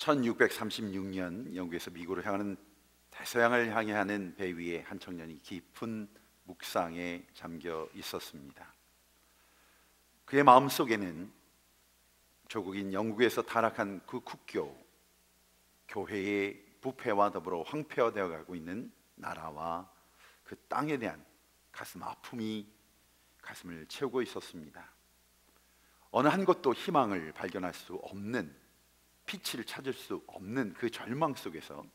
1636년 영국에서 미국으로 향하는 대서양을 향해 하는 배 위에 한 청년이 깊은 묵상에 잠겨 있었습니다. 그의 마음속에는 조국인 영국에서 타락한 그 국교, 교회의 부패와 더불어 황폐화되어 가고 있는 나라와 그 땅에 대한 가슴 아픔이 가슴을 채우고 있었습니다. 어느 한 곳도 희망을 발견할 수 없는, 빛을 찾을 수 없는 그 절망 속에서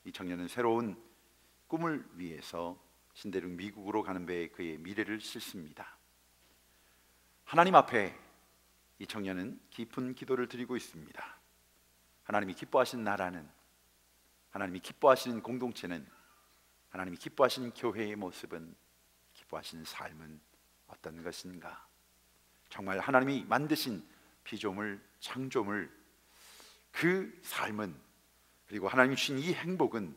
이 청년은 새로운 꿈을 위해서 신대륙 미국으로 가는 배에 그의 미래를 싣습니다. 하나님 앞에 이 청년은 깊은 기도를 드리고 있습니다. 하나님이 기뻐하시는 나라는, 하나님이 기뻐하시는 공동체는, 하나님이 기뻐하시는 교회의 모습은, 기뻐하시는 삶은 어떤 것인가? 정말 하나님이 만드신 피조물, 창조물, 그 삶은, 그리고 하나님이 주신 이 행복은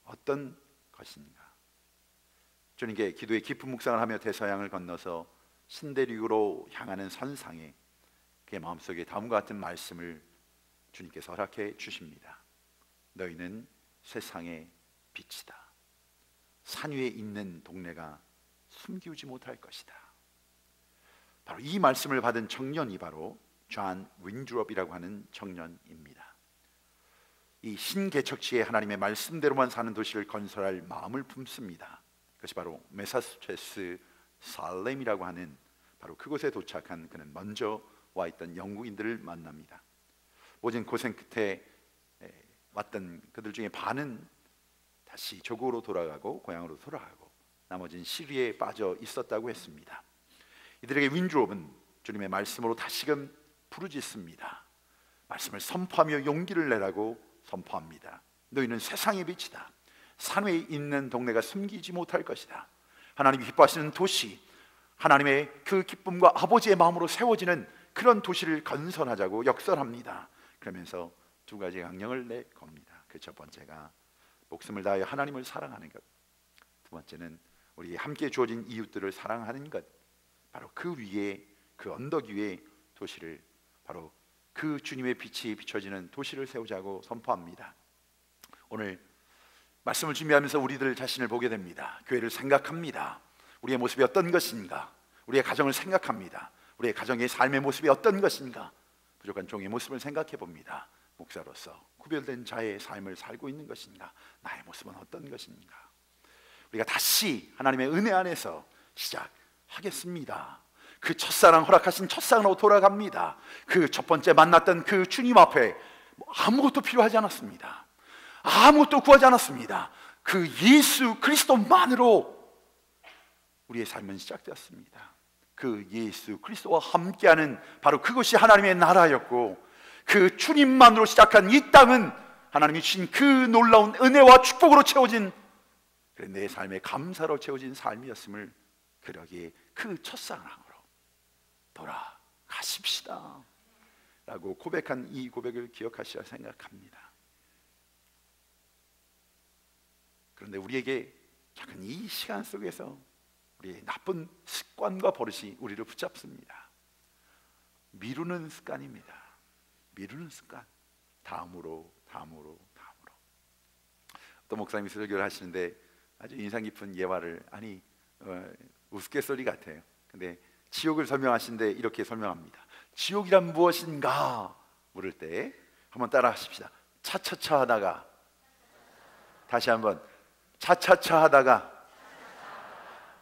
어떤 것인가? 주님께 기도의 깊은 묵상을 하며 대서양을 건너서 신대륙으로 향하는 선상에 그의 마음속에 다음과 같은 말씀을 주님께서 허락해 주십니다. 너희는 세상의 빛이다. 산 위에 있는 동네가 숨기우지 못할 것이다. 바로 이 말씀을 받은 청년이 바로 존 윈드롭이라고 하는 청년입니다. 이 신개척지에 하나님의 말씀대로만 사는 도시를 건설할 마음을 품습니다. 그것이 바로 매사추세츠 살렘이라고 하는 바로 그곳에 도착한 그는 먼저 와 있던 영국인들을 만납니다. 모진 고생 끝에 왔던 그들 중에 반은 다시 조국으로 돌아가고 고향으로 돌아가고 나머지는 시리에 빠져 있었다고 했습니다. 이들에게 윈드롭은 주님의 말씀으로 다시금 부르짖습니다. 말씀을 선포하며 용기를 내라고 선포합니다. 너희는 세상의 빛이다. 산 위에 있는 동네가 숨기지 못할 것이다. 하나님이 기뻐하시는 도시, 하나님의 그 기쁨과 아버지의 마음으로 세워지는 그런 도시를 건설하자고 역설합니다. 그러면서 두 가지 강령을 내겁니다. 그 첫 번째가 목숨을 다하여 하나님을 사랑하는 것, 두 번째는 우리 함께 주어진 이웃들을 사랑하는 것. 바로 그 위에, 그 언덕 위에 도시를, 바로 그 주님의 빛이 비춰지는 도시를 세우자고 선포합니다. 오늘 말씀을 준비하면서 우리들 자신을 보게 됩니다. 교회를 생각합니다. 우리의 모습이 어떤 것인가? 우리의 가정을 생각합니다. 우리의 가정의 삶의 모습이 어떤 것인가? 부족한 종의 모습을 생각해 봅니다. 목사로서 구별된 자의 삶을 살고 있는 것인가? 나의 모습은 어떤 것인가? 우리가 다시 하나님의 은혜 안에서 시작하겠습니다. 그 첫사랑 허락하신 첫사랑으로 돌아갑니다. 그 첫 번째 만났던 그 주님 앞에 아무것도 필요하지 않았습니다. 아무것도 구하지 않았습니다. 그 예수 그리스도만으로 우리의 삶은 시작되었습니다. 그 예수 그리스도와 함께하는 바로 그것이 하나님의 나라였고, 그 주님만으로 시작한 이 땅은 하나님이 주신 그 놀라운 은혜와 축복으로 채워진, 내 삶의 감사로 채워진 삶이었음을, 그러기에 그 첫사랑으로 돌아가십시다 라고 고백한 이 고백을 기억하시라 생각합니다. 그런데 우리에게 약간 이 시간 속에서 우리의 나쁜 습관과 버릇이 우리를 붙잡습니다. 미루는 습관입니다. 미루는 습관. 다음으로. 또 목사님이 설교를 하시는데 아주 인상 깊은 예화를, 우스갯소리 같아요. 근데 지옥을 설명하시는데 이렇게 설명합니다. 지옥이란 무엇인가 물을 때 한번 따라 하십시다. 차차차 하다가, 다시 한번, 차차차 하다가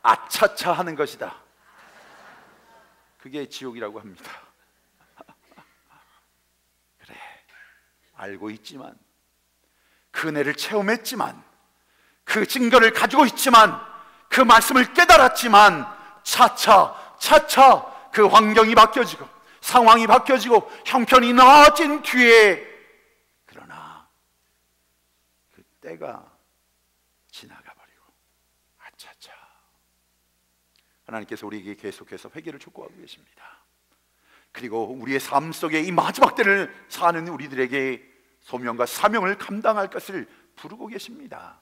아차차 하는 것이다. 그게 지옥이라고 합니다. 그래, 알고 있지만, 그 은혜를 체험했지만, 그 증거를 가지고 있지만, 그 말씀을 깨달았지만, 차차 그 환경이 바뀌어지고 상황이 바뀌어지고 형편이 나아진 뒤에, 그러나 그 때가 지나가버리고 아차차. 하나님께서 우리에게 계속해서 회개를 촉구하고 계십니다. 그리고 우리의 삶 속에 이 마지막 때를 사는 우리들에게 소명과 사명을 감당할 것을 부르고 계십니다.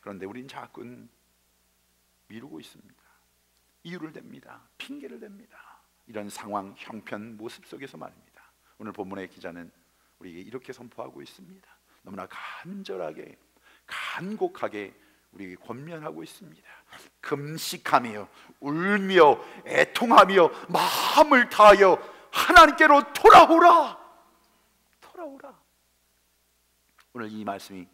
그런데 우린 자꾸 미루고 있습니다. 이유를 댑니다. 핑계를 댑니다. 이런 상황, 형편, 모습 속에서 말입니다. 오늘 본문의 기자는 우리에게 이렇게 선포하고 있습니다. 너무나 간절하게, 간곡하게 우리에게 권면하고 있습니다. 금식하며 울며 애통하며 마음을 다하여 하나님께로 돌아오라. 돌아오라. 오늘 이 말씀이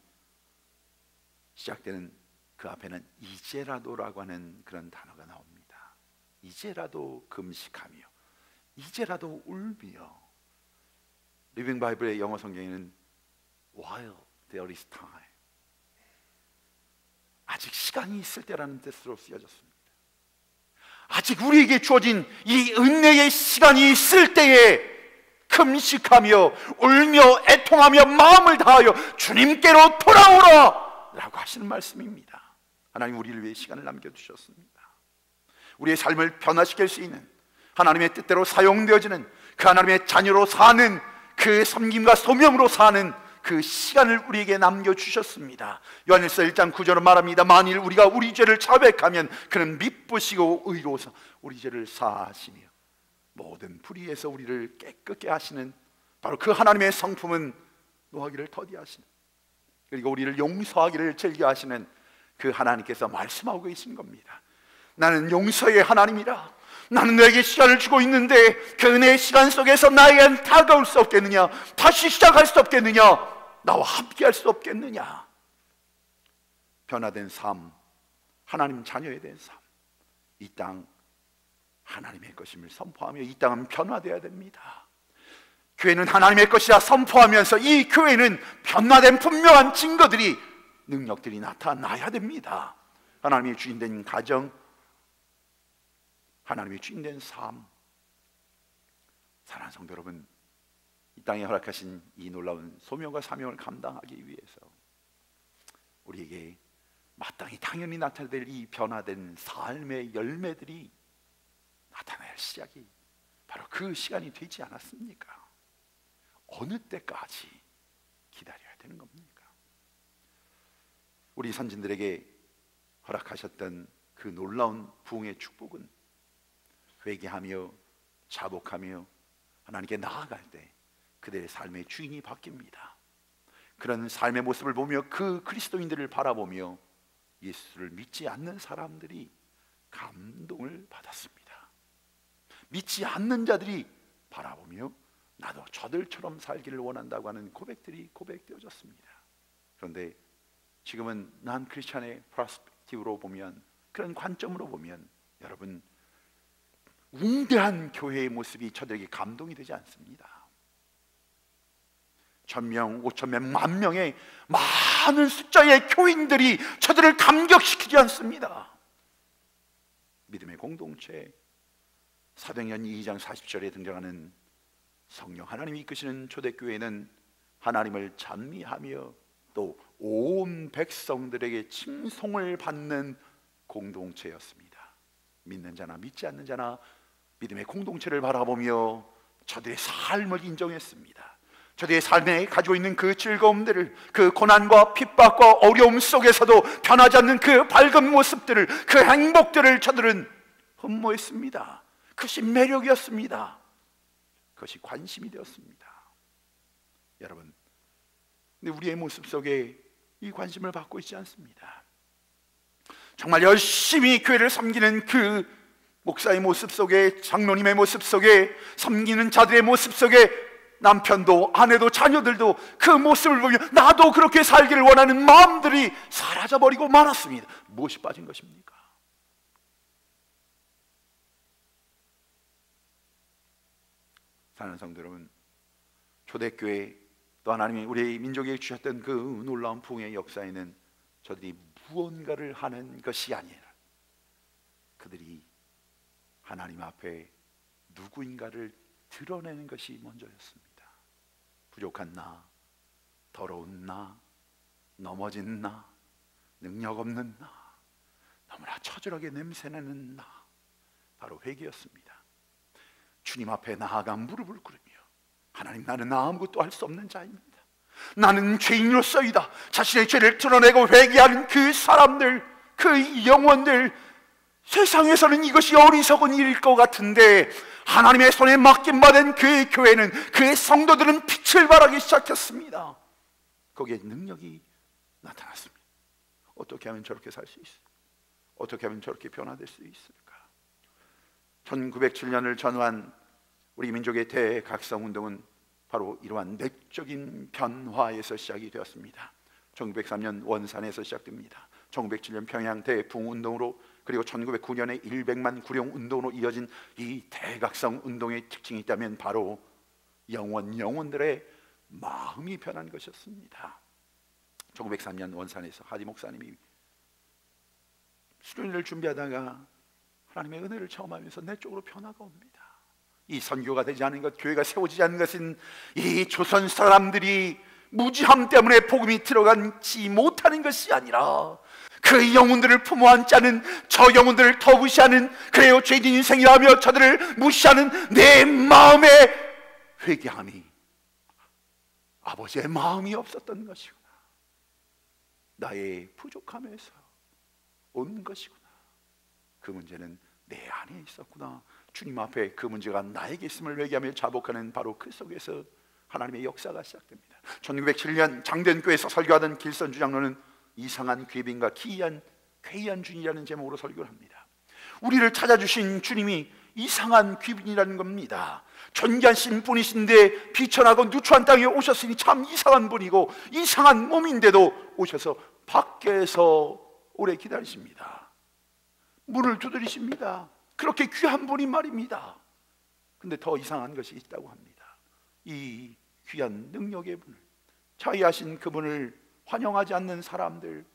시작되는 그 앞에는 이제라도라고 하는 그런 단어가 나옵니다. 이제라도 금식하며, 이제라도 울며. 리빙 바이블의 영어 성경에는 while there is time, 아직 시간이 있을 때라는 뜻으로 쓰여졌습니다. 아직 우리에게 주어진 이 은혜의 시간이 있을 때에 금식하며 울며 애통하며 마음을 다하여 주님께로 돌아오라 라고 하시는 말씀입니다. 하나님 우리를 위해 시간을 남겨두셨습니다. 우리의 삶을 변화시킬 수 있는, 하나님의 뜻대로 사용되어지는, 그 하나님의 자녀로 사는, 그 섬김과 소명으로 사는 그 시간을 우리에게 남겨주셨습니다. 요한일서 1장 9절은 말합니다. 만일 우리가 우리 죄를 자백하면 그는 미쁘시고 의로워서 우리 죄를 사하시며 모든 불의에서 우리를 깨끗게 하시는, 바로 그 하나님의 성품은 노하기를 더디하시는, 그리고 우리를 용서하기를 즐겨하시는 그 하나님께서 말씀하고 계신 겁니다. 나는 용서의 하나님이라. 나는 너에게 시간을 주고 있는데 그 은혜의 시간 속에서 나에겐 다가올 수 없겠느냐? 다시 시작할 수 없겠느냐? 나와 함께 할 수 없겠느냐? 변화된 삶, 하나님 자녀에 대한 삶, 이 땅 하나님의 것임을 선포하며 이 땅은 변화되어야 됩니다. 교회는 하나님의 것이라 선포하면서 이 교회는 변화된 분명한 증거들이, 능력들이 나타나야 됩니다. 하나님의 주인된 가정, 하나님의 주인된 삶. 사랑하는 성도 여러분, 이 땅에 허락하신 이 놀라운 소명과 사명을 감당하기 위해서 우리에게 마땅히 당연히 나타나야 될 이 변화된 삶의 열매들이 나타날 시작이 바로 그 시간이 되지 않았습니까? 어느 때까지 기다려야 되는 겁니까? 우리 선진들에게 허락하셨던 그 놀라운 부흥의 축복은 회개하며 자복하며 하나님께 나아갈 때 그들의 삶의 주인이 바뀝니다. 그런 삶의 모습을 보며 그 그리스도인들을 바라보며 예수를 믿지 않는 사람들이 감동을 받았습니다. 믿지 않는 자들이 바라보며 나도 저들처럼 살기를 원한다고 하는 고백들이 고백되어졌습니다. 그런데 지금은 난 크리스찬의 퍼스펙티브로 보면, 그런 관점으로 보면 여러분, 웅대한 교회의 모습이 저들에게 감동이 되지 않습니다. 1000명, 5000명, 10,000명의 많은 숫자의 교인들이 저들을 감격시키지 않습니다. 믿음의 공동체, 사도행전 2장 40절에 등장하는 성령 하나님이 이끄시는 초대교회는 하나님을 찬미하며 또 온 백성들에게 칭송을 받는 공동체였습니다. 믿는 자나 믿지 않는 자나 믿음의 공동체를 바라보며 저들의 삶을 인정했습니다. 저들의 삶에 가지고 있는 그 즐거움들을, 그 고난과 핍박과 어려움 속에서도 변하지 않는 그 밝은 모습들을, 그 행복들을 저들은 흠모했습니다. 그것이 매력이었습니다. 그것이 관심이 되었습니다. 여러분, 근데 우리의 모습 속에 이 관심을 받고 있지 않습니다. 정말 열심히 교회를 섬기는 그 목사의 모습 속에, 장로님의 모습 속에, 섬기는 자들의 모습 속에 남편도 아내도 자녀들도 그 모습을 보며 나도 그렇게 살기를 원하는 마음들이 사라져버리고 말았습니다. 무엇이 빠진 것입니까? 사랑하는 성도 여러분, 초대교회 또 하나님이 우리 민족에게 주셨던 그 놀라운 부흥의 역사에는 저들이 무언가를 하는 것이 아니라 그들이 하나님 앞에 누구인가를 드러내는 것이 먼저였습니다. 부족한 나, 더러운 나, 넘어진 나, 능력 없는 나, 너무나 처절하게 냄새나는 나, 바로 회개였습니다. 주님 앞에 나아가 무릎을 꿇으며 하나님, 나는 아무것도 할 수 없는 자입니다. 나는 죄인으로서이다. 자신의 죄를 드러내고 회개하는 그 사람들, 그 영혼들, 세상에서는 이것이 어리석은 일일 것 같은데 하나님의 손에 맡김받은 그의 교회는, 그의 성도들은 빛을 발하기 시작했습니다. 거기에 능력이 나타났습니다. 어떻게 하면 저렇게 살 수 있을까? 어떻게 하면 저렇게 변화될 수 있을까? 1907년을 전후한 우리 민족의 대각성운동은 바로 이러한 내적인 변화에서 시작이 되었습니다. 1903년 원산에서 시작됩니다. 1907년 평양 대붕운동으로, 그리고 1909년에 100만 구룡운동으로 이어진 이 대각성운동의 특징이 있다면 바로 영혼들의 마음이 변한 것이었습니다. 1903년 원산에서 하디 목사님이 수련회를 준비하다가 하나님의 은혜를 체험하면서 내적으로 변화가 옵니다. 이 선교가 되지 않은 것, 교회가 세워지지 않은 것은 이 조선 사람들이 무지함 때문에 복음이 들어가지 못하는 것이 아니라 그 영혼들을 품어 안지 않은, 저 영혼들을 더 무시하는, 그래요 죄진 인생이라며 저들을 무시하는 내 마음의 회개함이 아버지의 마음이 없었던 것이구나. 나의 부족함에서 온 것이구나. 그 문제는 내 안에 있었구나. 주님 앞에 그 문제가 나에게 있음을 회개하며 자복하는 바로 그 속에서 하나님의 역사가 시작됩니다. 1907년 장대교회에서 설교하던 길선주 장로는 이상한 귀빈과 괴이한 주인이라는 제목으로 설교를 합니다. 우리를 찾아주신 주님이 이상한 귀빈이라는 겁니다. 존귀하신 분이신데 비천하고 누추한 땅에 오셨으니 참 이상한 분이고 이상한 몸인데도 오셔서 밖에서 오래 기다리십니다. 문을 두드리십니다. 그렇게 귀한 분이 말입니다. 근데 더 이상한 것이 있다고 합니다. 이 귀한 능력의 분을, 자유하신 그분을 환영하지 않는 사람들,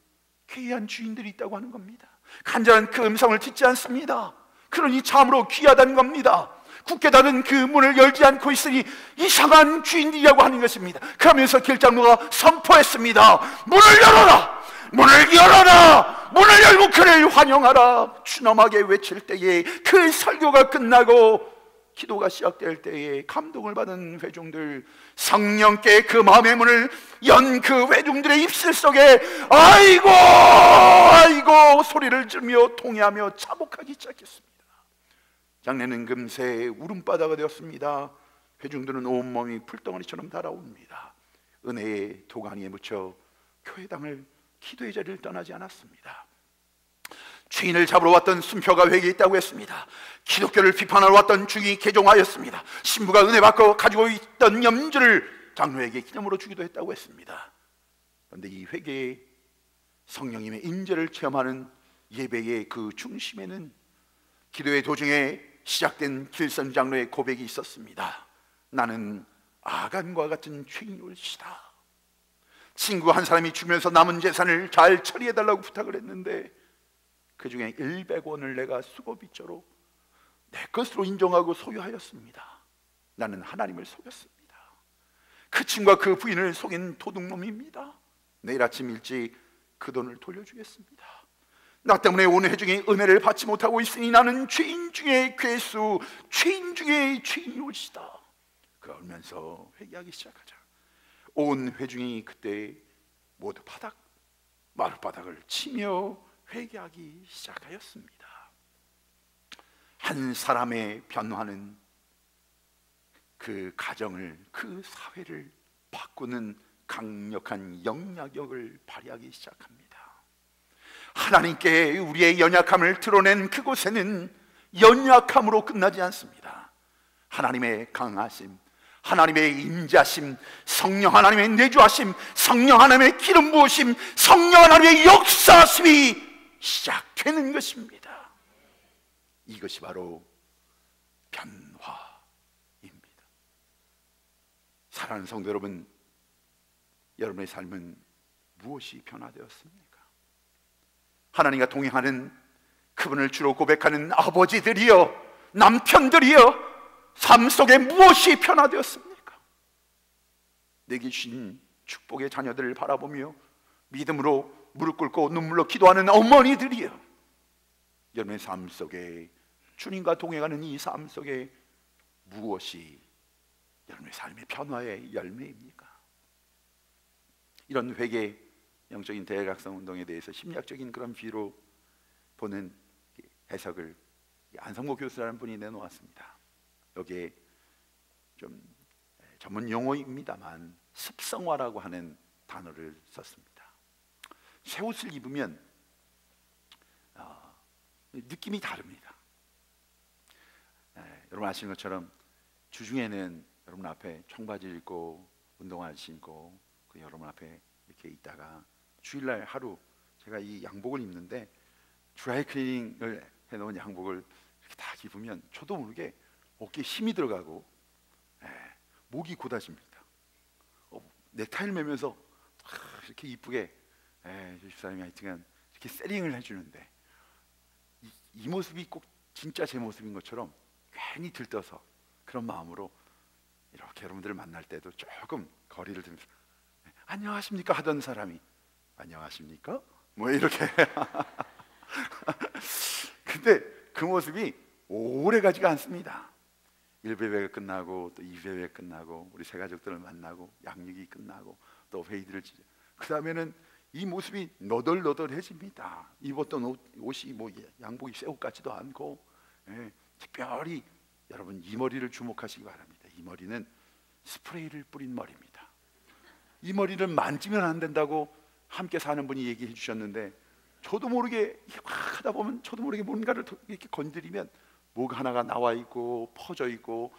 귀한 주인들이 있다고 하는 겁니다. 간절한 그 음성을 듣지 않습니다. 그러니 참으로 귀하다는 겁니다. 굳게 닫은 그 문을 열지 않고 있으니 이상한 주인들이라고 하는 것입니다. 그러면서 길장로가 선포했습니다. 문을 열어라! 문을 열어라! 문을 열고 그를 환영하라! 추념하게 외칠 때에, 그 설교가 끝나고 기도가 시작될 때에 감동을 받은 회중들, 성령께 그 마음의 문을 연 그 회중들의 입술 속에 아이고 아이고 소리를 지르며 통회하며 자복하기 시작했습니다. 장례는 금세 울음바다가 되었습니다. 회중들은 온몸이 풀덩어리처럼 달아옵니다. 은혜의 도가니에 묻혀 교회당을, 기도의 자리를 떠나지 않았습니다. 죄인을 잡으러 왔던 순표가 회개했다고 했습니다. 기독교를 비판하러 왔던 중이 개종하였습니다. 신부가 은혜 받고 가지고 있던 염주를 장로에게 기념으로 주기도 했다고 했습니다. 그런데 이 회개의 성령님의 임재를 체험하는 예배의 그 중심에는 기도의 도중에 시작된 길선 장로의 고백이 있었습니다. 나는 아간과 같은 죄인일시다. 친구 한 사람이 죽으면서 남은 재산을 잘 처리해달라고 부탁을 했는데 그 중에 100원을 내가 수고비조로 내 것으로 인정하고 소유하였습니다. 나는 하나님을 속였습니다. 그 친구와 그 부인을 속인 도둑놈입니다. 내일 아침 일찍 그 돈을 돌려주겠습니다. 나 때문에 온 회중이 은혜를 받지 못하고 있으니 나는 죄인 중에 괴수, 죄인 중에 죄인일시다. 그러면서 회개하기 시작하자. 온 회중이 그때 모두 마룻바닥을 치며 회개하기 시작하였습니다. 한 사람의 변화는 그 가정을, 그 사회를 바꾸는 강력한 영향력을 발휘하기 시작합니다. 하나님께 우리의 연약함을 드러낸 그곳에는 연약함으로 끝나지 않습니다. 하나님의 강하심, 하나님의 임재하심, 성령 하나님의 내주하심, 성령 하나님의 기름 부으심, 성령 하나님의 역사하심이 시작되는 것입니다. 이것이 바로 변화입니다. 사랑하는 성도 여러분, 여러분의 삶은 무엇이 변화되었습니까? 하나님과 동행하는, 그분을 주로 고백하는 아버지들이여, 남편들이여, 삶 속에 무엇이 변화되었습니까? 내게 주신 축복의 자녀들을 바라보며 믿음으로 무릎 꿇고 눈물로 기도하는 어머니들이여, 여러분의 삶 속에, 주님과 동행하는 이 삶 속에 무엇이 여러분의 삶의 변화의 열매입니까? 이런 회개, 영적인 대각성 운동에 대해서 심리학적인 그런 비로 보는 해석을 안성모 교수라는 분이 내놓았습니다. 여기에 좀 전문 용어입니다만 습성화라고 하는 단어를 썼습니다. 새 옷을 입으면 느낌이 다릅니다. 여러분 아시는 것처럼 주중에는 여러분 앞에 청바지를 입고 운동화를 신고 여러분 앞에 이렇게 있다가 주일날 하루 제가 이 양복을 입는데 드라이클리닝을 해놓은 양복을 이렇게 다 입으면 저도 모르게 어깨에 힘이 들어가고 목이 곧아집니다. 넥타이를 매면서 이렇게 이쁘게 저 집사람이 하여튼 이렇게 세링을 해주는데 이 모습이 꼭 진짜 제 모습인 것처럼 괜히 들떠서 그런 마음으로 이렇게 여러분들을 만날 때도 조금 거리를 두면서 안녕하십니까 하던 사람이 안녕하십니까? 뭐 이렇게 근데 그 모습이 오래 가지가 않습니다. 1배회가 끝나고 또 2배회가 끝나고 우리 새 가족들을 만나고 양육이 끝나고 또 회의들을 그 다음에는 이 모습이 너덜너덜해집니다. 입었던 옷이 뭐 양복이 새 옷 같지도 않고 특별히 여러분 이 머리를 주목하시기 바랍니다. 이 머리는 스프레이를 뿌린 머리입니다. 이 머리를 만지면 안 된다고 함께 사는 분이 얘기해 주셨는데 저도 모르게 하다 보면 저도 모르게 뭔가를 이렇게 건드리면 목 하나가 나와 있고 퍼져 있고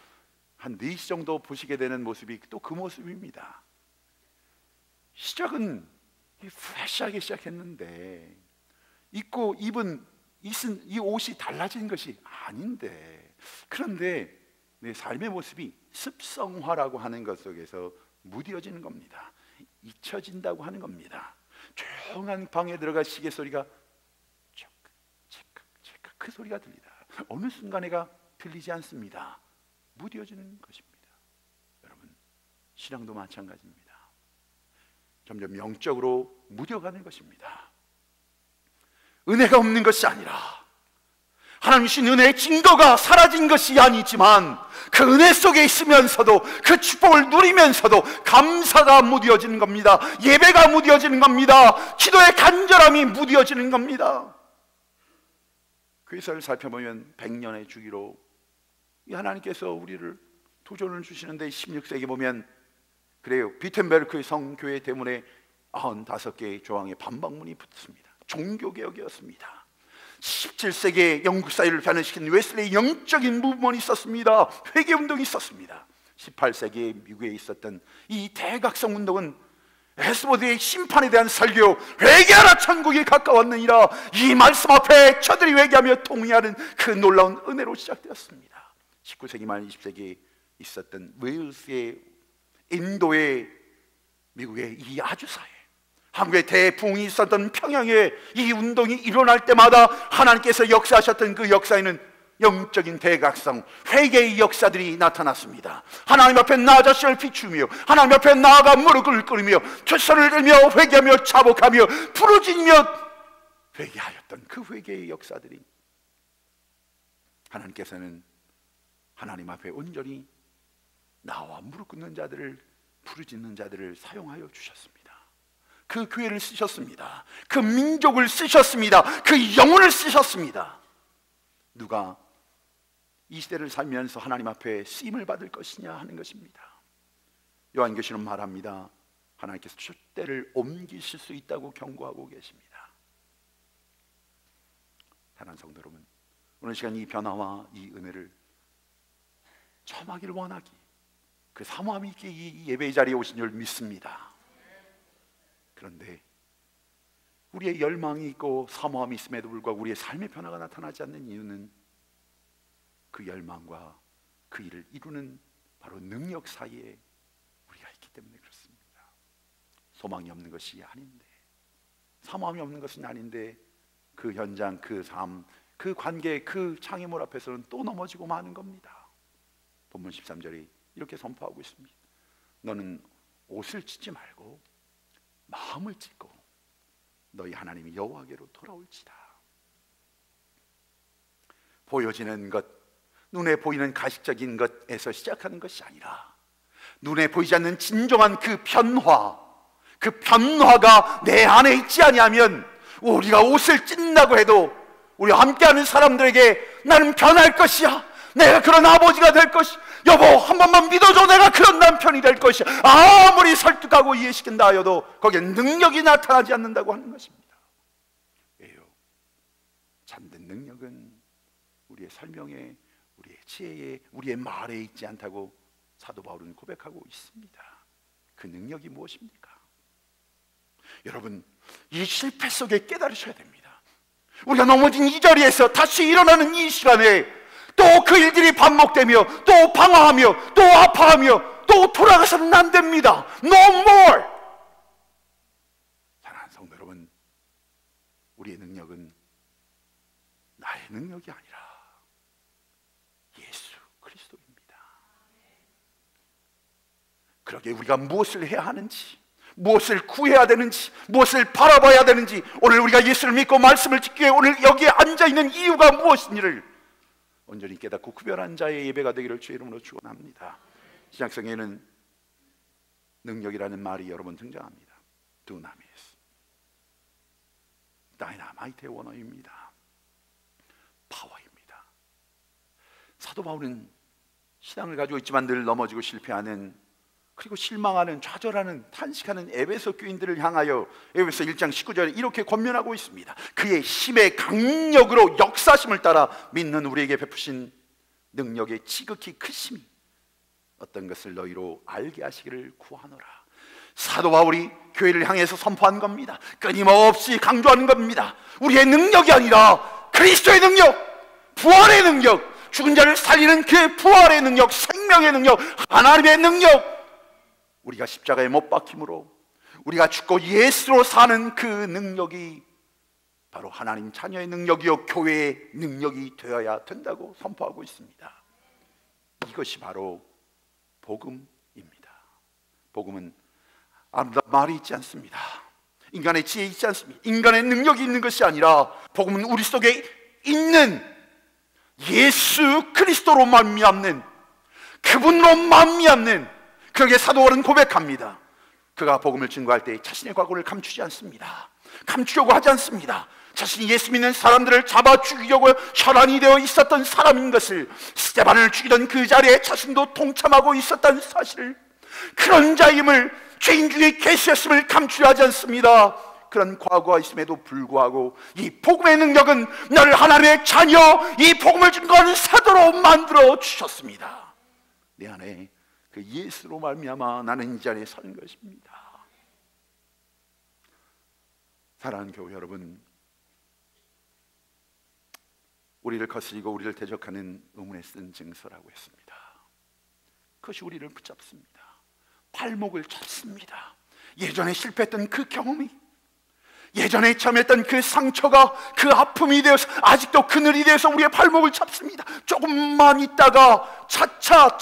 한 4시 정도 보시게 되는 모습이 또 그 모습입니다. 시작은 프레시하게 시작했는데 입고 입은 이 옷이 달라진 것이 아닌데 그런데 내 삶의 모습이 습성화라고 하는 것 속에서 무뎌지는 겁니다. 잊혀진다고 하는 겁니다. 조용한 방에 들어가 시계 소리가 찰칵 그 소리가 들리다. 어느 순간에가 들리지 않습니다. 무뎌지는 것입니다. 여러분 신앙도 마찬가지입니다. 점점 영적으로 무뎌가는 것입니다. 은혜가 없는 것이 아니라 하나님 주신 은혜의 증거가 사라진 것이 아니지만 그 은혜 속에 있으면서도 그 축복을 누리면서도 감사가 무뎌지는 겁니다. 예배가 무뎌지는 겁니다. 기도의 간절함이 무뎌지는 겁니다. 그리스도를 살펴보면 100년의 주기로 이 하나님께서 우리를 도전을 주시는데 16세기 보면 그래요. 비텐베르크의 성교회 대문에 95개의 조항의 반박문이 붙습니다. 종교개혁이었습니다. 17세기에 영국 사회를 변화시킨 웨슬레이 영적인 무브먼이 있었습니다. 회개운동이 있었습니다. 18세기에 미국에 있었던 이 대각성 운동은 에스보드의 심판에 대한 설교, 회개하라 천국이 가까웠느니라, 이 말씀 앞에 저들이 회개하며 통회하는 그 놀라운 은혜로 시작되었습니다. 19세기 말 20세기에 있었던 웨일스의, 인도의, 미국의 이 아주사회, 한국의 대붕이 있었던 평양에 이 운동이 일어날 때마다 하나님께서 역사하셨던 그 역사에는 영적인 대각성, 회개의 역사들이 나타났습니다. 하나님 앞에 나 자신을 비추며 하나님 앞에 나아가 무릎을 꿇으며 두 손을 들며 회개하며 자복하며 부르짖으며 회개하였던 그 회개의 역사들이 하나님께서는 하나님 앞에 온전히 나와 무릎 꿇는 자들을, 부르짖는 자들을 사용하여 주셨습니다. 그 교회를 쓰셨습니다. 그 민족을 쓰셨습니다. 그 영혼을 쓰셨습니다. 누가 이 시대를 살면서 하나님 앞에 쓰임을 받을 것이냐 하는 것입니다. 요한계시록 말합니다. 하나님께서 촛대를 옮기실 수 있다고 경고하고 계십니다. 사랑하는 성도 여러분, 오늘 시간 이 변화와 이 은혜를 체험하기를 원하기, 그 사모함이 있게 이 예배의 자리에 오신 줄 믿습니다. 그런데 우리의 열망이 있고 사모함이 있음에도 불구하고 우리의 삶의 변화가 나타나지 않는 이유는 그 열망과 그 일을 이루는 바로 능력 사이에 우리가 있기 때문에 그렇습니다. 소망이 없는 것이 아닌데, 사모함이 없는 것은 아닌데 그 현장, 그 삶, 그 관계, 그 장애물 앞에서는 또 넘어지고 마는 겁니다. 본문 13절이 이렇게 선포하고 있습니다. 너는 옷을 찢지 말고 마음을 찢고 너희 하나님 여호와께로 돌아올지다. 보여지는 것, 눈에 보이는 가식적인 것에서 시작하는 것이 아니라 눈에 보이지 않는 진정한 그 변화가 내 안에 있지 아니하면 우리가 옷을 찢는다고 해도 우리와 함께하는 사람들에게 나는 변할 것이야, 내가 그런 아버지가 될 것이야, 여보 한 번만 믿어줘, 내가 그런 남편이 될 것이야, 아무리 설득하고 이해시킨다 하여도 거기에 능력이 나타나지 않는다고 하는 것입니다. 왜요? 참된 능력은 우리의 설명에, 우리의 지혜에, 우리의 말에 있지 않다고 사도 바울은 고백하고 있습니다. 그 능력이 무엇입니까? 여러분, 이 실패 속에 깨달으셔야 됩니다. 우리가 넘어진 이 자리에서 다시 일어나는 이 시간에 또 그 일들이 반복되며 또 방황하며 또 아파하며 또 돌아가서는 안 됩니다. No more. 사랑하는 성도 여러분, 우리의 능력은 나의 능력이 아니라 예수 그리스도입니다. 그러기에 우리가 무엇을 해야 하는지, 무엇을 구해야 되는지, 무엇을 바라봐야 되는지, 오늘 우리가 예수를 믿고 말씀을 지키기 위해 오늘 여기에 앉아있는 이유가 무엇인지를 온전히 깨닫고 구별한 자의 예배가 되기를 주의 이름으로 축원합니다. 신약성에는 능력이라는 말이 여러 번 등장합니다. 두나미스, 다이나마이트의 원어입니다. 파워입니다. 사도 바울은 신앙을 가지고 있지만 늘 넘어지고 실패하는, 그리고 실망하는, 좌절하는, 탄식하는 에베소 교인들을 향하여 에베소 1장 19절에 이렇게 권면하고 있습니다. 그의 힘의 강력으로 역사심을 따라 믿는 우리에게 베푸신 능력의 지극히 크심이 어떤 것을 너희로 알게 하시기를 구하노라. 사도 바울이 교회를 향해서 선포한 겁니다. 끊임없이 강조하는 겁니다. 우리의 능력이 아니라 그리스도의 능력, 부활의 능력, 죽은 자를 살리는 그의 부활의 능력, 생명의 능력, 하나님의 능력, 우리가 십자가에 못 박힘으로 우리가 죽고 예수로 사는 그 능력이 바로 하나님 자녀의 능력이요 교회의 능력이 되어야 된다고 선포하고 있습니다. 이것이 바로 복음입니다. 복음은 아름다운 말이 있지 않습니다. 인간의 지혜 있지 않습니다. 인간의 능력이 있는 것이 아니라 복음은 우리 속에 있는 예수 그리스도로 말미암는, 그분으로 말미암는, 그러기에 사도 바울은 고백합니다. 그가 복음을 증거할 때 자신의 과거를 감추지 않습니다. 감추려고 하지 않습니다. 자신이 예수 믿는 사람들을 잡아 죽이려고 혈안이 되어 있었던 사람인 것을, 스데반을 죽이던 그 자리에 자신도 동참하고 있었다는 사실을, 그런 자임을, 죄인 중에 계시였음을 감추려 하지 않습니다. 그런 과거가 있음에도 불구하고 이 복음의 능력은 나를 하나님의 자녀, 이 복음을 증거하는 사도로 만들어 주셨습니다. 내 안에 그 예수로 말미암아 나는 이 자리에 서는 것입니다. 사랑하는 교회 여러분, 우리를 거스리고 우리를 대적하는 의문에 쓴 증서라고 했습니다. 그것이 우리를 붙잡습니다. 발목을 잡습니다. 예전에 실패했던 그 경험이, 예전에 참했던 그 상처가 그 아픔이 되어서 아직도 그늘이 되어서 우리의 발목을 잡습니다. 조금만 있다가 차차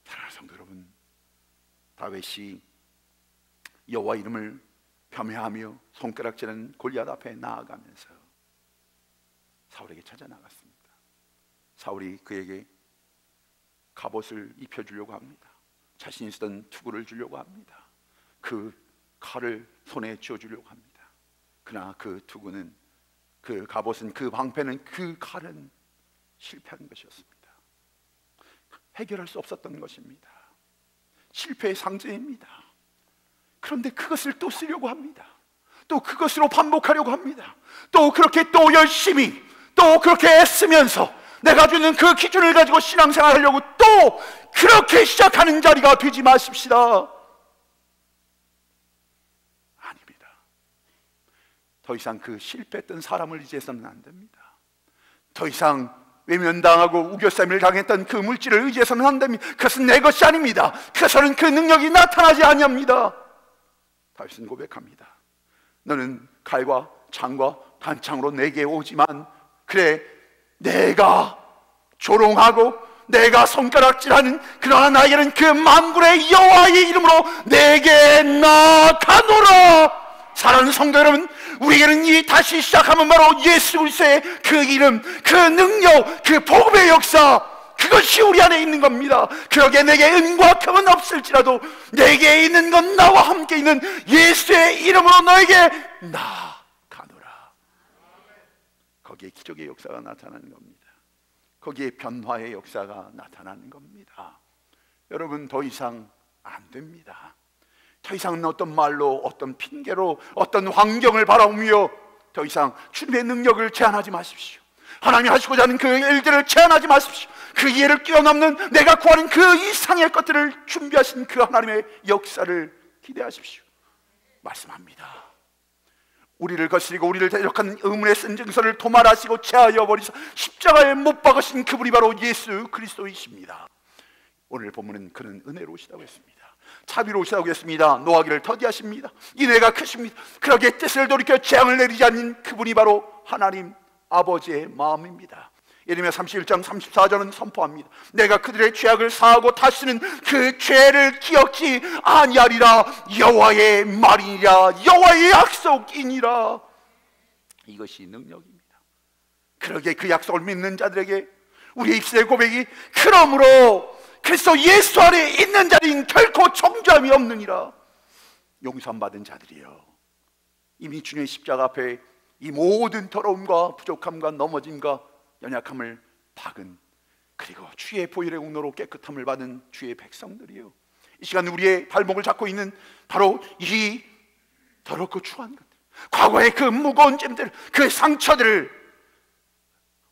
사랑하는 성도 여러분, 다윗이 여호와 이름을 폄훼하며 손가락질하는 골리앗 앞에 나아가면서 사울에게 찾아 나갔습니다. 사울이 그에게 갑옷을 입혀주려고 합니다. 자신이 쓰던 투구를 주려고 합니다. 그 칼을 손에 쥐어주려고 합니다. 그러나 그 투구는, 그 갑옷은, 그 방패는, 그 칼은 실패한 것이었습니다. 해결할 수 없었던 것입니다. 실패의 상징입니다. 그런데 그것을 또 쓰려고 합니다. 또 그것으로 반복하려고 합니다. 또 그렇게 또 열심히, 또 그렇게 애쓰면서 내가 주는 그 기준을 가지고 신앙생활하려고 또 그렇게 시작하는 자리가 되지 마십시다. 아닙니다. 더 이상 그 실패했던 사람을 의지해서는 안 됩니다. 더 이상 외면당하고 우겨쌈을 당했던 그 물질을 의지해서는 안 됩니다. 그것은 내 것이 아닙니다. 그것은 그 능력이 나타나지 아니합니다. 다윗은 고백합니다. 너는 칼과 창과 단창으로 내게 오지만, 그래 내가 조롱하고 내가 손가락질하는 그러나 나에게는 그 만군의 여호와의 이름으로 내게 나아가노라. 사랑하는 성도 여러분, 우리에게는 이 다시 시작하면 바로 예수 그리스도의 그 이름, 그 능력, 그 복음의 역사, 그것이 우리 안에 있는 겁니다. 그러기에 내게 은과 금은 없을지라도 내게 있는 건 나와 함께 있는 예수의 이름으로 너에게 나아가노라. 거기에 기적의 역사가 나타나는 겁니다. 거기에 변화의 역사가 나타나는 겁니다. 여러분, 더 이상 안 됩니다. 더 이상 어떤 말로, 어떤 핑계로, 어떤 환경을 바라보며 더 이상 주님의 능력을 제한하지 마십시오. 하나님이 하시고자 하는 그 일들을 제한하지 마십시오. 그 이해를 뛰어넘는 내가 구하는 그 이상의 것들을 준비하신 그 하나님의 역사를 기대하십시오. 말씀합니다. 우리를 거스리고 우리를 대적한 의문에 쓴 증서를 도말하시고 제하여 버리사 십자가에 못 박으신 그분이 바로 예수 그리스도이십니다. 오늘 본문은 그는 은혜로우시다고 했습니다. 자비로우시다고 했습니다. 노하기를 더디하십니다. 인애가 크십니다. 그러기에 뜻을 돌이켜 재앙을 내리지 않는 그분이 바로 하나님 아버지의 마음입니다. 예레미야 31장 34절은 선포합니다. 내가 그들의 죄악을 사하고 다시는 그 죄를 기억지 아니하리라. 여호와의 말이니라. 여호와의 약속이니라. 이것이 능력입니다. 그러기에 그 약속을 믿는 자들에게 우리의 입술의 고백이 그러므로 그리스도 예수 안에 있는 자는 결코 정죄함이 없느니라. 용서받은 자들이여, 이미 주님의 십자가 앞에 이 모든 더러움과 부족함과 넘어짐과 연약함을 박은, 그리고 주의 보혈의 공로로 깨끗함을 받은 주의 백성들이요, 이 시간 우리의 발목을 잡고 있는 바로 이 더럽고 추한 것들, 과거의 그 무거운 짐들, 그 상처들을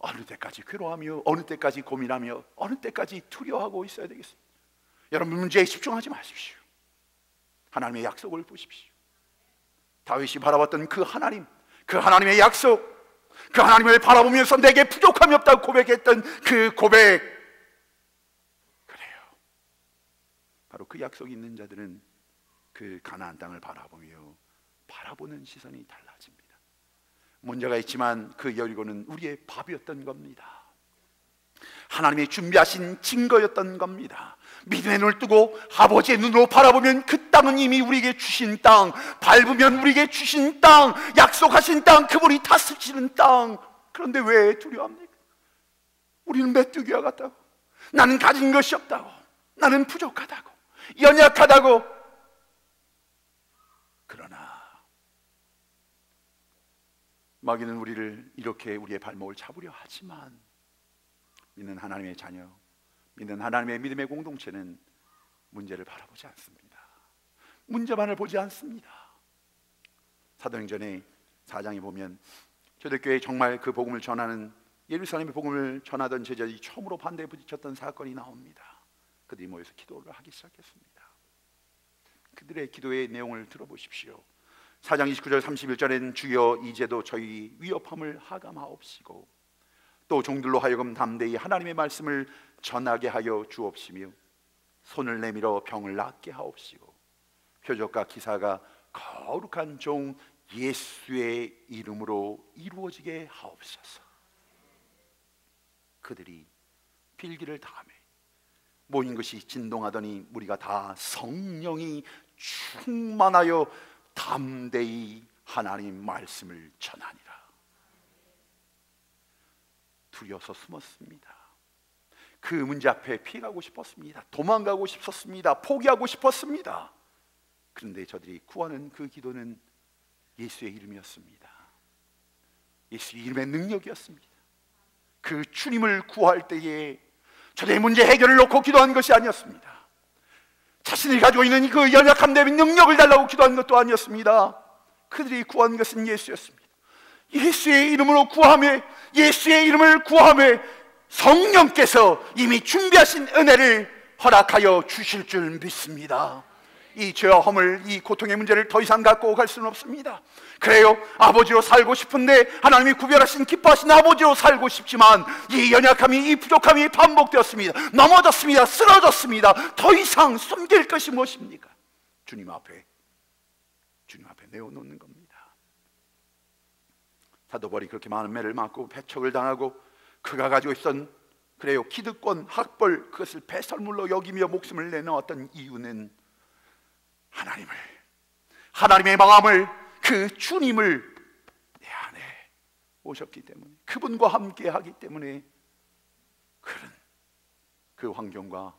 어느 때까지 괴로워하며, 어느 때까지 고민하며, 어느 때까지 두려워하고 있어야 되겠습니까? 여러분, 문제에 집중하지 마십시오. 하나님의 약속을 보십시오. 다윗이 바라봤던 그 하나님, 그 하나님의 약속, 그 하나님을 바라보면서 내게 부족함이 없다고 고백했던 그 고백, 그래요. 바로 그 약속이 있는 자들은 그 가나안 땅을 바라보는 시선이 달라집니다. 문제가 있지만 그 여리고는 우리의 밥이었던 겁니다. 하나님이 준비하신 증거였던 겁니다. 믿음의 눈을 뜨고 아버지의 눈으로 바라보면 그 땅은 이미 우리에게 주신 땅, 밟으면 우리에게 주신 땅, 약속하신 땅, 그분이 다스리시는 땅. 그런데 왜 두려워합니까? 우리는 메뚜기와 같다고, 나는 가진 것이 없다고, 나는 부족하다고, 연약하다고. 그러나 마귀는 우리를 이렇게 우리의 발목을 잡으려 하지만 믿는 하나님의 자녀, 믿는 하나님의 믿음의 공동체는 문제를 바라보지 않습니다. 문제만을 보지 않습니다. 사도행전의 4장에 보면 초대교회에 정말 그 복음을 전하는, 예루살렘의 복음을 전하던 제자들이 처음으로 반대에 부딪혔던 사건이 나옵니다. 그들이 모여서 기도를 하기 시작했습니다. 그들의 기도의 내용을 들어보십시오. 4장 29절 31절에는 주여 이제도 저희 위협함을 하감하옵시고 또 종들로 하여금 담대히 하나님의 말씀을 전하게 하여 주옵시며 손을 내밀어 병을 낫게 하옵시고 표적과 기사가 거룩한 종 예수의 이름으로 이루어지게 하옵소서. 그들이 필기를 다하며 모인 것이 진동하더니 무리가 다 성령이 충만하여 담대히 하나님 말씀을 전하니라. 두려워서 숨었습니다. 그 문제 앞에 피해가고 싶었습니다. 도망가고 싶었습니다. 포기하고 싶었습니다. 그런데 저들이 구하는 그 기도는 예수의 이름이었습니다. 예수의 이름의 능력이었습니다. 그 주님을 구할 때에 저들의 문제 해결을 놓고 기도한 것이 아니었습니다. 자신이 가지고 있는 그 연약함 대비 능력을 달라고 기도한 것도 아니었습니다. 그들이 구한 것은 예수였습니다. 예수의 이름으로 구하며, 예수의 이름을 구하며 성령께서 이미 준비하신 은혜를 허락하여 주실 줄 믿습니다. 이 죄와 허물, 이 고통의 문제를 더 이상 갖고 갈 수는 없습니다. 그래요, 아버지로 살고 싶은데 하나님이 구별하신 기뻐하신 아버지로 살고 싶지만 이 연약함이, 이 부족함이 반복되었습니다. 넘어졌습니다. 쓰러졌습니다. 더 이상 숨길 것이 무엇입니까? 주님 앞에 내어놓는 겁니다. 사도 바울이 그렇게 많은 매를 맞고 배척을 당하고 그가 가지고 있던, 그래요, 기득권, 학벌, 그것을 배설물로 여기며 목숨을 내놓았던 이유는 하나님의 마음을, 그 주님을 내 안에 오셨기 때문에, 그분과 함께 하기 때문에 그는 그 환경과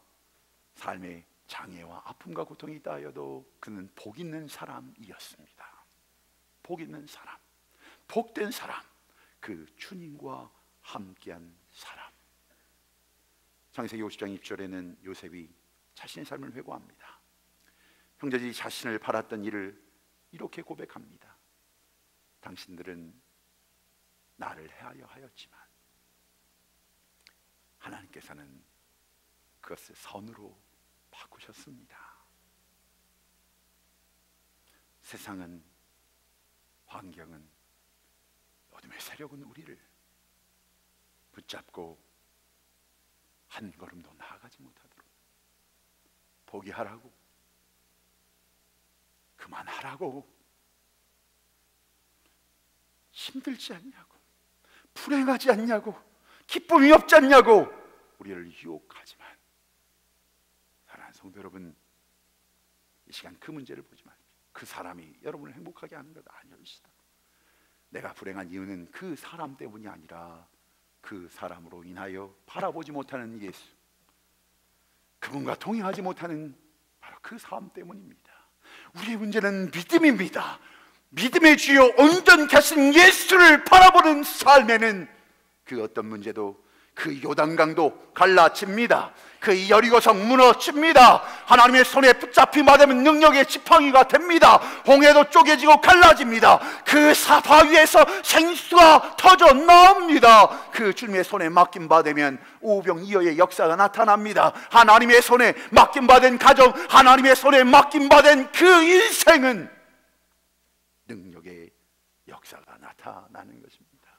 삶의 장애와 아픔과 고통이 있다 하여도 그는 복 있는 사람이었습니다. 복 있는 사람, 복된 사람, 그 주님과 함께한 사람. 창세기 50장 2절에는 요셉이 자신의 삶을 회고합니다. 형제들이 자신을 팔았던 일을 이렇게 고백합니다. 당신들은 나를 해하여 하였지만 하나님께서는 그것을 선으로 바꾸셨습니다. 세상은, 환경은, 어둠의 세력은 우리를 붙잡고 한 걸음도 나아가지 못하도록 포기하라고, 그만하라고, 힘들지 않냐고, 불행하지 않냐고, 기쁨이 없지 않냐고 우리를 유혹하지만, 사랑하는 성도 여러분, 이 시간 그 문제를 보지 마십시오. 그 사람이 여러분을 행복하게 하는 것 아니옵시다. 내가 불행한 이유는 그 사람 때문이 아니라 그 사람으로 인하여 바라보지 못하는 예수, 그분과 동행하지 못하는 바로 그 사람 때문입니다. 우리의 문제는 믿음입니다. 믿음의 주요 온전케 하신 예수를 바라보는 삶에는 그 어떤 문제도, 그 요단강도 갈라집니다. 그 여리고성 무너집니다. 하나님의 손에 붙잡히 받으면 능력의 지팡이가 됩니다. 홍해도 쪼개지고 갈라집니다. 그 바위에서 생수가 터져 나옵니다. 그 주님의 손에 맡김 받으면 오병이어의 역사가 나타납니다. 하나님의 손에 맡김 받은 가정, 하나님의 손에 맡김 받은 그 인생은 능력의 역사가 나타나는 것입니다.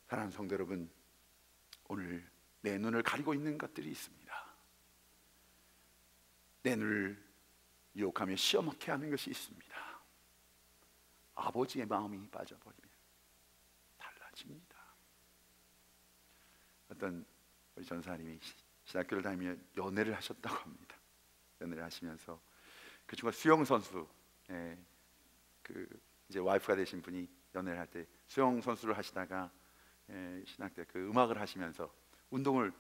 사랑하는 성도 여러분, 오늘 내 눈을 가리고 있는 것들이 있습니다. 내 눈을 유혹하며 시험하게 하는 것이 있습니다. 아버지의 마음이 빠져버리면 달라집니다. 어떤 우리 전사님이 신학교를 다니며 연애를 하셨다고 합니다. 연애를 하시면서 그 친구가 수영 선수, 그 이제 와이프가 되신 분이 연애를 할 때 수영 선수를 하시다가 신학 때 그 음악을 하시면서 운동을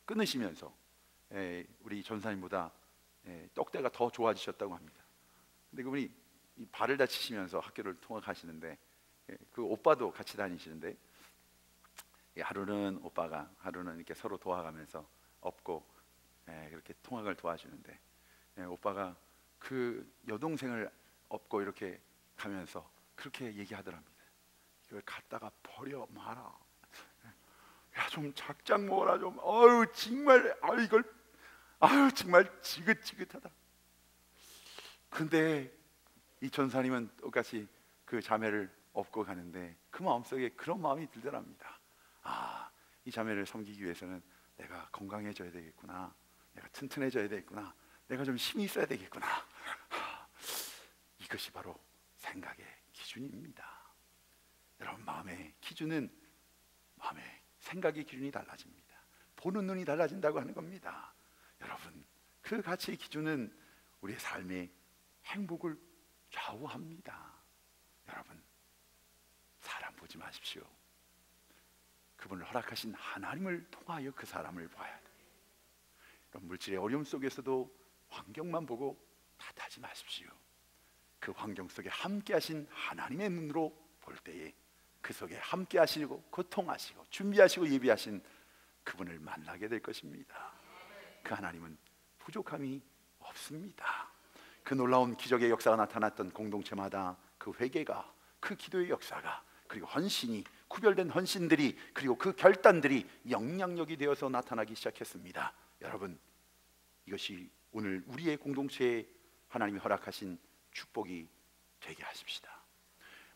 끊으시면서 우리 전사님보다 떡대가 더 좋아지셨다고 합니다. 근데 그분이 이 발을 다치시면서 학교를 통학하시는데 그 오빠도 같이 다니시는데 하루는 오빠가, 하루는 이렇게 서로 도와가면서 업고 그렇게 통학을 도와주는데 오빠가 그 여동생을 업고 이렇게 가면서 그렇게 얘기하더랍니다. 이걸 갖다가 버려 마라. 야, 좀 작작 먹어라 좀. 어유 정말, 이걸, 정말 지긋지긋하다. 근데 이 전사님은 똑같이 그 자매를 업고 가는데 그 마음속에 그런 마음이 들더랍니다. 이 자매를 섬기기 위해서는 내가 건강해져야 되겠구나, 내가 튼튼해져야 되겠구나, 내가 좀 힘이 있어야 되겠구나. 이것이 바로 생각의 기준입니다. 여러분, 마음의 기준은, 마음의 생각의 기준이 달라집니다. 보는 눈이 달라진다고 하는 겁니다. 여러분, 그 가치의 기준은 우리의 삶의 행복을 좌우합니다. 여러분, 사람 보지 마십시오. 그분을 허락하신 하나님을 통하여 그 사람을 봐야 돼요. 여러분, 물질의 어려움 속에서도 환경만 보고 탓하지 마십시오. 그 환경 속에 함께 하신 하나님의 눈으로 볼 때에 그 속에 함께 하시고 고통하시고 준비하시고 예비하신 그분을 만나게 될 것입니다. 그 하나님은 부족함이 없습니다. 그 놀라운 기적의 역사가 나타났던 공동체마다 그 회개가, 그 기도의 역사가, 그리고 헌신이, 구별된 헌신들이, 그리고 그 결단들이 영향력이 되어서 나타나기 시작했습니다. 여러분, 이것이 오늘 우리의 공동체에 하나님이 허락하신 축복이 되게 하십시다.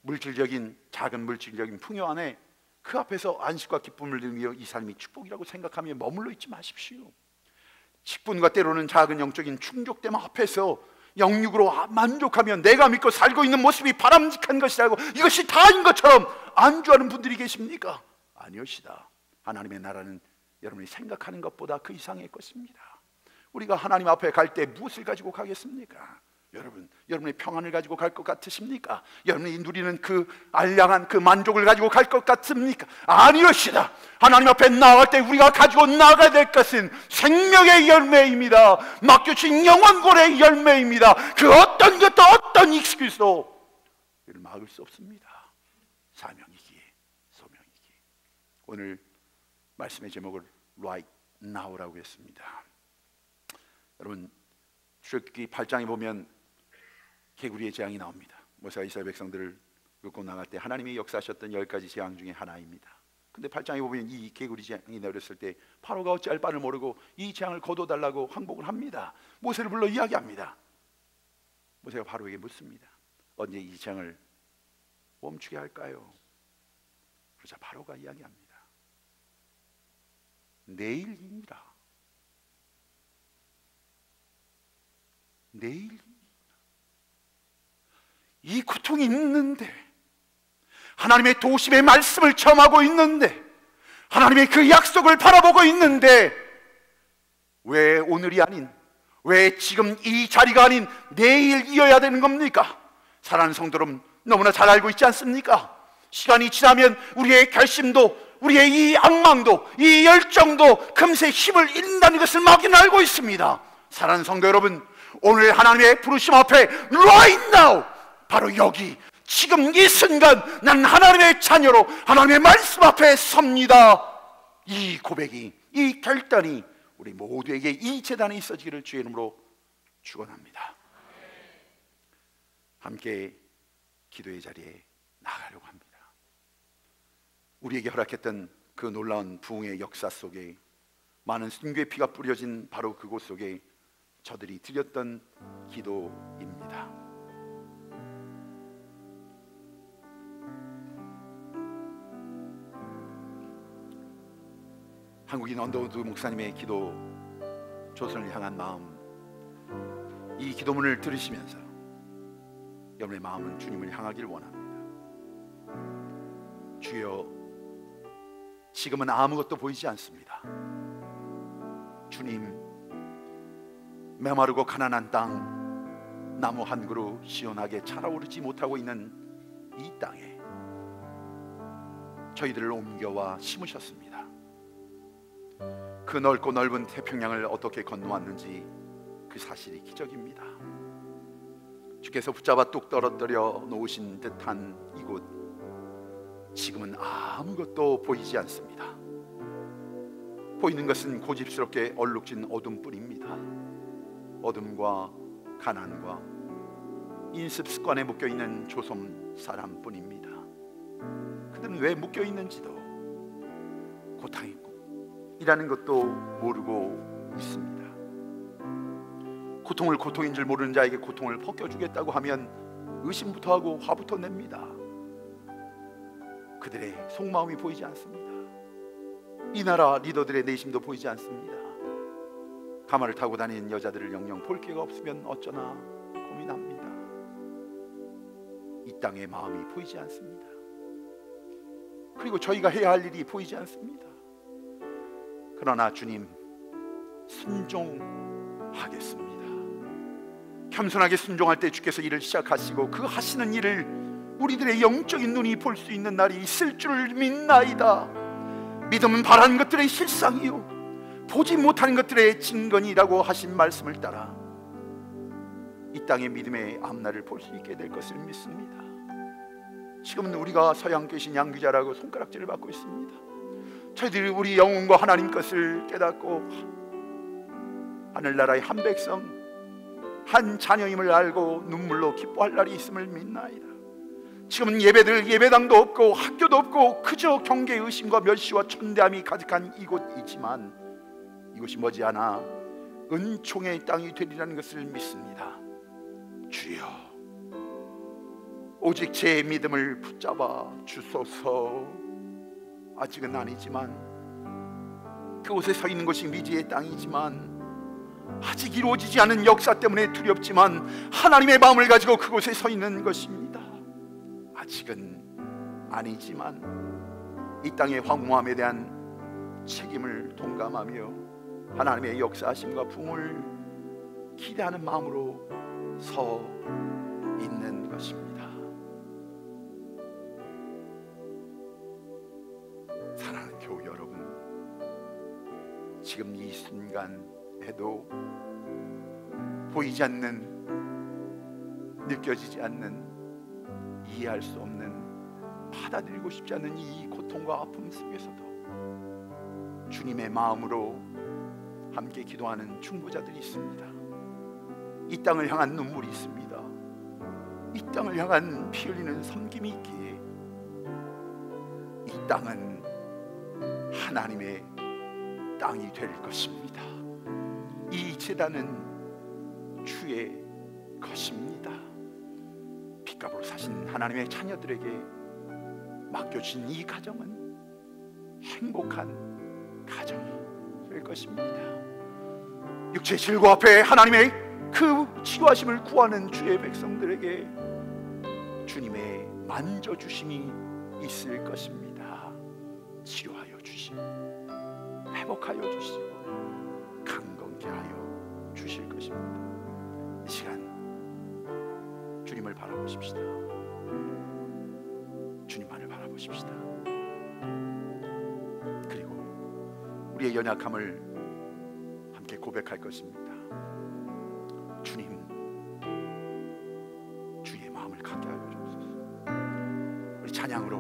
물질적인, 작은 물질적인 풍요 안에 그 앞에서 안식과 기쁨을 누리며 이 삶이 축복이라고 생각하며 머물러 있지 마십시오. 직분과 때로는 작은 영적인 충족됨 앞에서 영육으로 만족하며 내가 믿고 살고 있는 모습이 바람직한 것이라고, 이것이 다인 것처럼 안주하는 분들이 계십니까? 아니오시다. 하나님의 나라는 여러분이 생각하는 것보다 그 이상의 것입니다. 우리가 하나님 앞에 갈 때 무엇을 가지고 가겠습니까? 여러분의 평안을 가지고 갈 것 같으십니까? 여러분이 누리는 그 알량한 그 만족을 가지고 갈 것 같습니까? 아니엇이다. 하나님 앞에 나아갈 때 우리가 가지고 나아가야 될 것은 생명의 열매입니다. 맡겨주신 영원골의 열매입니다. 그 어떤 것도 어떤 익스큐스도 이를 막을 수 없습니다. 사명이기에 소명이기에. 오늘 말씀의 제목을 Right Now라고 했습니다. 여러분, 출애굽기 8장에 보면 개구리의 재앙이 나옵니다. 모세가 이스라엘 백성들을 끌고 나갈 때 하나님이 역사하셨던 10가지 재앙 중에 하나입니다. 근데 8장에 보면 이 개구리 재앙이 내렸을 때 파로가 어찌할 바를 모르고 이 재앙을 거둬달라고 항복을 합니다. 모세를 불러 이야기합니다. 모세가 파로에게 묻습니다. 언제 이 재앙을 멈추게 할까요? 그러자 파로가 이야기합니다. 내일입니다. 내일. 이 고통이 있는데, 하나님의 도심의 말씀을 점하고 있는데, 하나님의 그 약속을 바라보고 있는데, 왜 오늘이 아닌, 왜 지금 이 자리가 아닌 내일이어야 되는 겁니까? 사랑하는 성도는 너무나 잘 알고 있지 않습니까? 시간이 지나면 우리의 결심도, 우리의 이 악망도, 이 열정도 금세 힘을 잃는다는 것을 막연 알고 있습니다. 사랑하는 성도 여러분, 오늘 하나님의 부르심 앞에 right now, 바로 여기 지금 이 순간 난 하나님의 자녀로 하나님의 말씀 앞에 섭니다. 이 고백이, 이 결단이 우리 모두에게 이 재단에 있어지기를 주의 이름으로 축원합니다. 함께 기도의 자리에 나가려고 합니다. 우리에게 허락했던 그 놀라운 부흥의 역사 속에 많은 순교의 피가 뿌려진 바로 그곳 속에 저들이 드렸던 기도입니다. 한국인 언더우드 목사님의 기도, 조선을 향한 마음, 이 기도문을 들으시면서 여러분의 마음은 주님을 향하길 원합니다. 주여, 지금은 아무것도 보이지 않습니다. 주님, 메마르고 가난한 땅, 나무 한 그루 시원하게 자라오르지 못하고 있는 이 땅에 저희들을 옮겨와 심으셨습니다. 그 넓고 넓은 태평양을 어떻게 건너왔는지 그 사실이 기적입니다. 주께서 붙잡아 뚝 떨어뜨려 놓으신 듯한 이곳, 지금은 아무것도 보이지 않습니다. 보이는 것은 고집스럽게 얼룩진 어둠뿐입니다. 어둠과 가난과 인습 습관에 묶여있는 조선 사람뿐입니다. 그들은 왜 묶여있는지도, 고통이라는 것도 모르고 있습니다. 고통을 고통인 줄 모르는 자에게 고통을 벗겨주겠다고 하면 의심부터 하고 화부터 냅니다. 그들의 속마음이 보이지 않습니다. 이 나라 리더들의 내심도 보이지 않습니다. 가마를 타고 다니는 여자들을 영영 볼 기회가 없으면 어쩌나 고민합니다. 이 땅의 마음이 보이지 않습니다. 그리고 저희가 해야 할 일이 보이지 않습니다. 그러나 주님, 순종하겠습니다. 겸손하게 순종할 때 주께서 일을 시작하시고 그 하시는 일을 우리들의 영적인 눈이 볼 수 있는 날이 있을 줄을 믿나이다. 믿음은 바라는 것들의 실상이요 보지 못하는 것들의 증거니라고 하신 말씀을 따라 이 땅의 믿음의 앞날을 볼 수 있게 될 것을 믿습니다. 지금은 우리가 서양 계신 양귀자라고 손가락질을 받고 있습니다. 저희들이 우리 영혼과 하나님 것을 깨닫고 하늘나라의 한 백성, 한 자녀임을 알고 눈물로 기뻐할 날이 있음을 믿나이다. 지금은 예배당도 없고 학교도 없고 그저 경계, 의심과 멸시와 천대함이 가득한 이곳이지만 이곳이 머지않아 은총의 땅이 되리라는 것을 믿습니다. 주여, 오직 제 믿음을 붙잡아 주소서. 아직은 아니지만, 그곳에 서 있는 것이 미지의 땅이지만, 아직 이루어지지 않은 역사 때문에 두렵지만 하나님의 마음을 가지고 그곳에 서 있는 것입니다. 아직은 아니지만 이 땅의 황무함에 대한 책임을 동감하며 하나님의 역사하심과 부흥을 기대하는 마음으로 서 있는 것입니다. 사랑하는 교우 여러분, 지금 이 순간에도 보이지 않는, 느껴지지 않는, 이해할 수 없는, 받아들이고 싶지 않은 이 고통과 아픔 속에서도 주님의 마음으로 함께 기도하는 중보자들이 있습니다. 이 땅을 향한 눈물이 있습니다. 이 땅을 향한 피 흘리는 섬김이 있기에 이 땅은 하나님의 땅이 될 것입니다. 이 제단은 주의 것입니다. 핏값으로 사신 하나님의 자녀들에게 맡겨진 이 가정은 행복한 가정이 될 것입니다. 육체의 질고 앞에 하나님의 그 치료하심을 구하는 주의 백성들에게 주님의 만져주심이 있을 것입니다. 치료하여 주시고 회복하여 주시고 강건케 하여 주실 것입니다. 이 시간 주님을 바라보십시다. 주님만을 바라보십시다. 그리고 우리의 연약함을 함께 고백할 것입니다. 주님, 주의 마음을 갖게 하여 주옵소서. 우리 찬양으로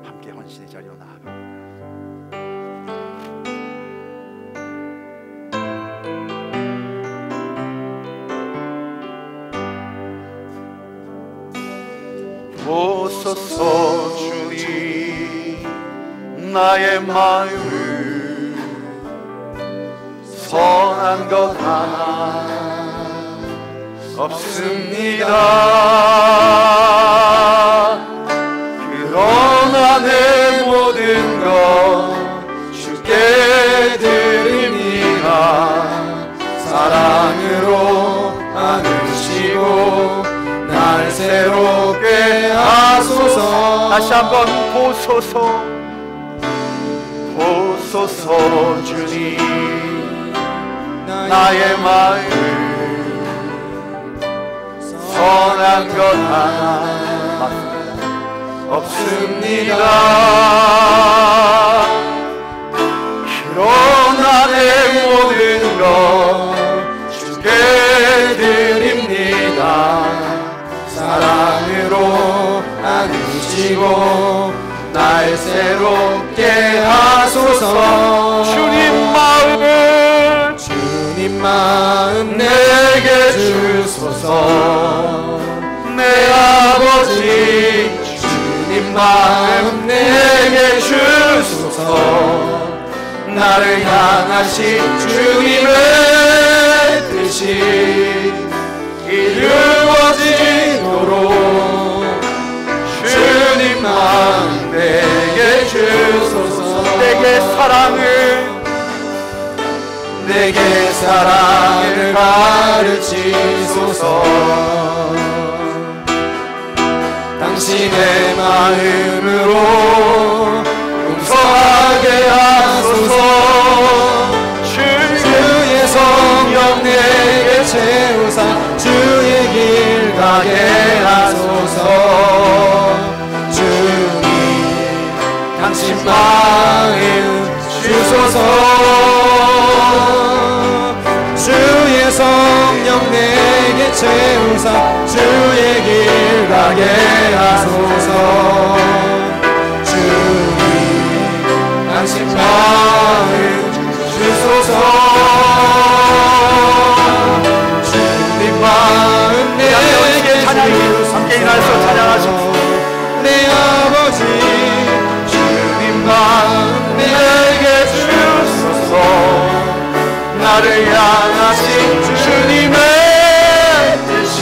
함께 헌신의 자리로 나아갑니다. 보소서 주님, 나의 마음을 선한 것 하나 없습니다. 그러나 내 모든 것 주께 드립니다. 사랑으로 안으시고 날 새롭게 하소서. 다시 한번 보소서, 보소서 주님, 나의 마음을 선한 것 하나 없습니다. 그러나 내 모든 것 주께 드립니다. 사랑으로 안으시고 날 새롭게 하소서. 주님 마음 내게 주소서. 내 아버지 주님 마음 내게 주소서. 나를 향하신 주님의 뜻이 이루어지도록 주님 마음 내게 주소서. 내게 사랑을 가르치소서. 당신의 마음으로 용서하게 하소서. 주의 성령 내게 채우사 주의 길 가게 하소서. 주님 당신 마음 주소서. 주의 성령 내게 채우사 주의 길 가게 하소서. 주님 당신 마음 주소서. 주님 마음 내게 주소서. 함께 일어나서 찬양하십시오. 내 아버지 주님 마음 내게 주소서. 나를 향하신 주님의 뜻이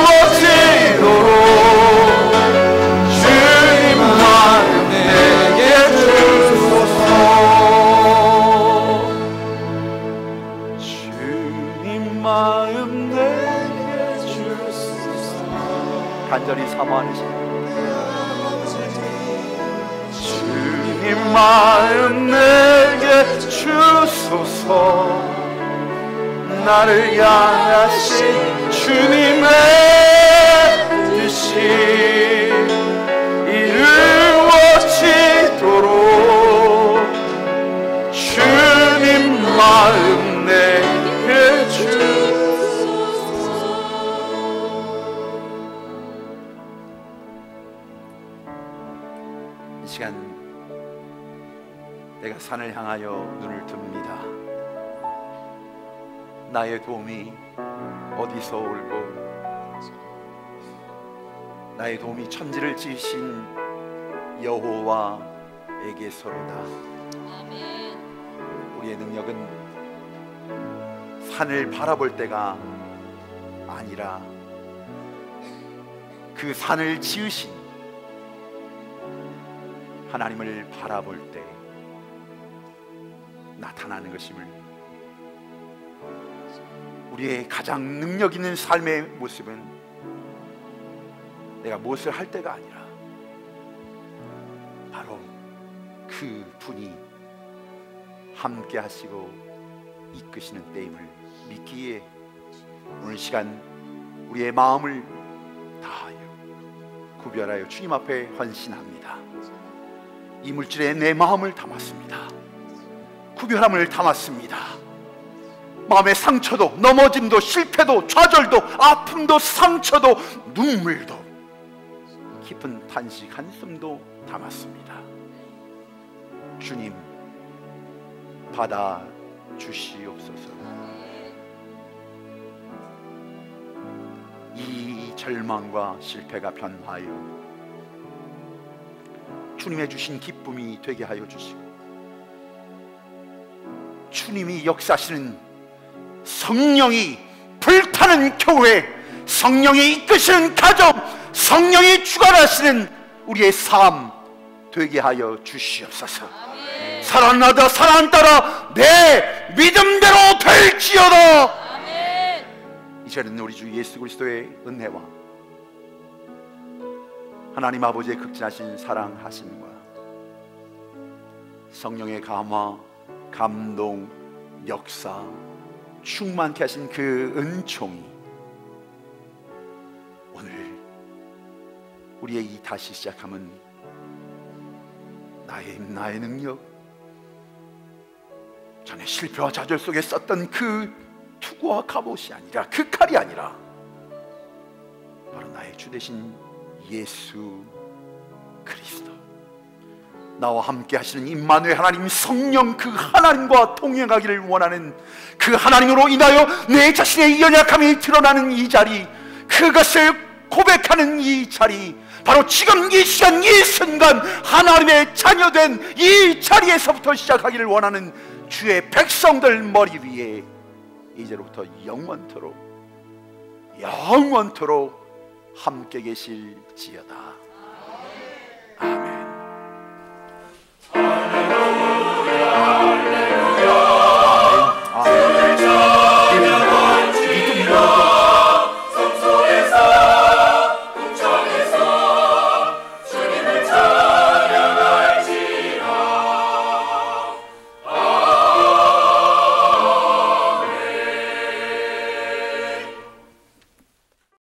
이루어지도록 주님 마음 내게 주소서. 주님 마음 내게 주소서. 간절히 사모하시는 주님 마음 내게 주소서. 나를 향하신 주님의 뜻이 이루어지도록 주님 마음 내게 주소서. 이 시간 내가 산을 향하여 눈을 듭니다. 나의 도움이 어디서 올고, 나의 도움이 천지를 지으신 여호와에게서로다. 아멘. 우리의 능력은 산을 바라볼 때가 아니라 그 산을 지으신 하나님을 바라볼 때 나타나는 것임을, 우리의 가장 능력 있는 삶의 모습은 내가 무엇을 할 때가 아니라 바로 그 분이 함께 하시고 이끄시는 때임을 믿기에 오늘 시간 우리의 마음을 다하여 구별하여 주님 앞에 헌신합니다. 이 물질에 내 마음을 담았습니다. 구별함을 담았습니다. 마음의 상처도, 넘어짐도, 실패도, 좌절도, 아픔도, 상처도, 눈물도, 깊은 탄식, 한숨도 담았습니다. 주님, 받아 주시옵소서. 이 절망과 실패가 변화하여 주님의 주신 기쁨이 되게 하여 주시고, 주님이 역사하시는 성령이 불타는 교회, 성령이 이끄시는 가정, 성령이 주관하시는 우리의 삶 되게 하여 주시옵소서. 아멘. 살아나다 살아나따라 내 믿음대로 될지어다. 아멘. 이제는 우리 주 예수 그리스도의 은혜와 하나님 아버지의 극진하신 사랑하심과 성령의 감화, 감동, 역사, 충만케 하신 그 은총이 오늘 우리의 이 다시 시작함은 나의 힘, 나의 능력, 전에 실패와 좌절 속에 썼던 그 투구와 갑옷이 아니라, 그 칼이 아니라 바로 나의 주 되신 예수 그리스도, 나와 함께 하시는 임마누엘 하나님 성령, 그 하나님과 동행하기를 원하는 그 하나님으로 인하여 내 자신의 연약함이 드러나는 이 자리, 그것을 고백하는 이 자리, 바로 지금 이 시간 이 순간 하나님의 자녀된 이 자리에서부터 시작하기를 원하는 주의 백성들 머리 위에 이제로부터 영원토록 함께 계실지어다. 아멘.